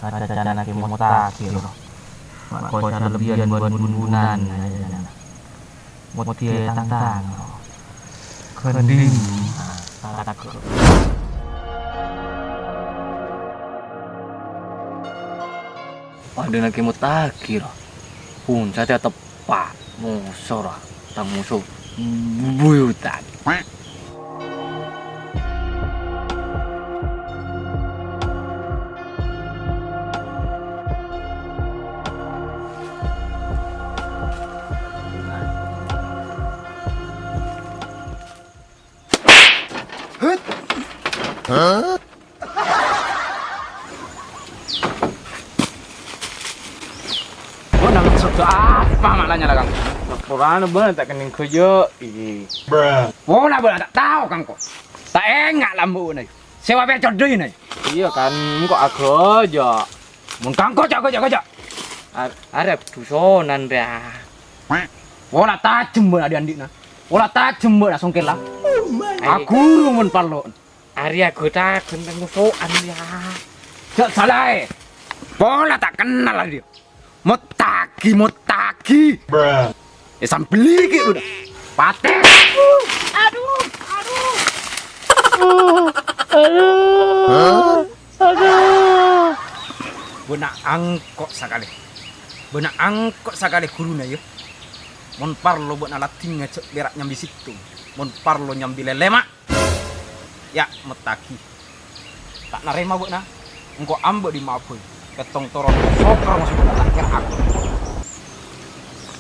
Kata anak yang mau takir. Kau cara lebihan buat bun-bunan. Mau dia tantang. Kending. Takut. Ada nak mau takir. Pun saya tepat. Musuh lah. Tang musuh. Buyutan. Oh, nak masuk apa malahnya lah kang? Laporan bener tak kening kerja. Oh, nak bener tak tahu kang kok. Tak enggak lambu nih. Sewa becok deh nih. Iya kan, kok aku aja. Mun kang kok jaga. Ada tusonan dah. Oh, nak tajem bener adik nah. Oh, nak tajem bener songkel lah. Aku mun parlo. Arya aku tak kentang musuhan dia. Tak salah. Pola tak kenal lah dia. Mutaki. Sampai lagi udah. Paten. Aduh. Benak angkok sakali kuruna ya. Mon parlo buat nalating ngecek berak nyambi situ. Mon parlo nyambi lelemak. Ya, metaki. Tak narema buat na. Engkau ambek di maafui. Ketong toron sokor masuk tak kira aku.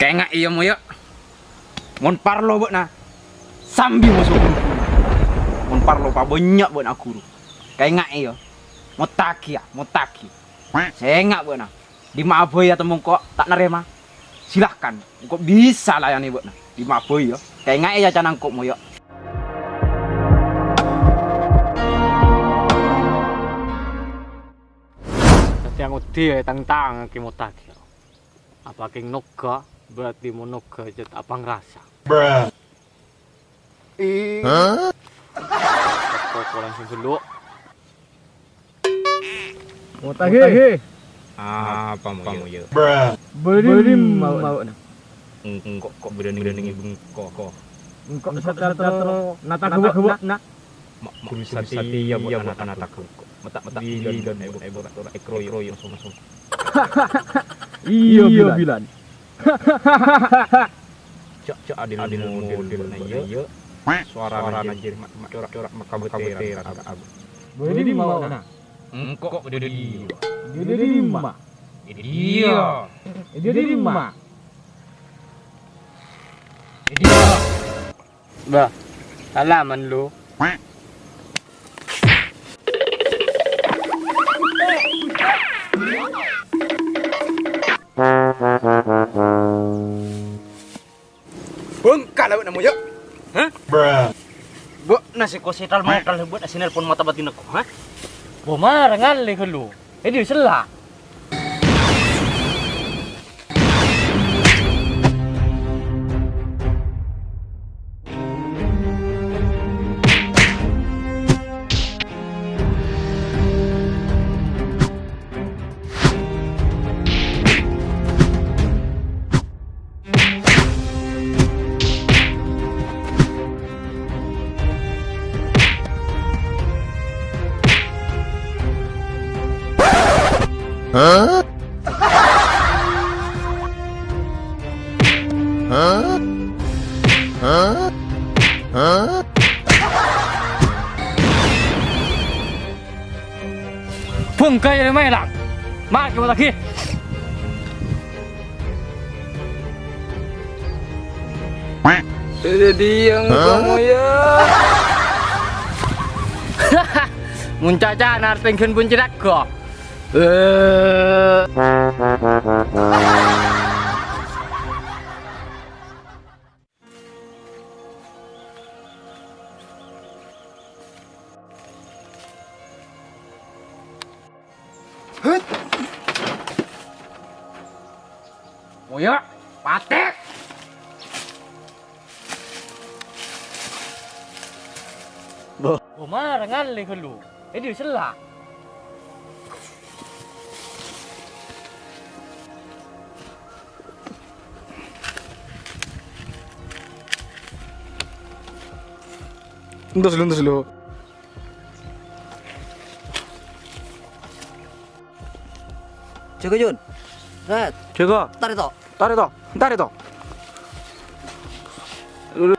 Kayak nggak iya mo ya. Mon parlo buat na. Sambil masuk guru. Mon parlo pa banyak buat aku. Kayak nggak iya. Mutaki. Saya nggak buat na. Di maafui ya temung kok tak narema. Silahkan. Engkau bisa layani buat na. Di maafui ya. Kayak nggak iya canangkok mo ya. Yang udah tentang kimotaki. Apa king noga berarti mau noga jet apa ngerasa? Kok langsung dulu. Motaki. Apa mau ya? Beri mau. Kok berani bengkok. Engkau satu nata gua nak. Kumisati ya buat anak-anakku. Mata di dan ekro langsung. Iya bilan. Cak adil model na iya. Suara anjir corak makabete rata. Boleh di mau na. Engkok udah di. Dia di lima. Dia di lima. Dia. Bah, salaman lu. Bengkak lah namu yuk. Hah? Bu, nasi ko setal mau kalau buat nasi nelpon mata batin aku, hah? Bu marah ngali kalau. Ini salah. Hah? Bungkai ya mai lang. Mak kita lagi. Jadi yang kamu ya. Muncaca nar pengen buncirak kok. Moya, patek. Boh, marah ngali kalau. Ini salah. Entos lu. Jaga Jun. Red, Jaga. tarik toh. Tarik toh.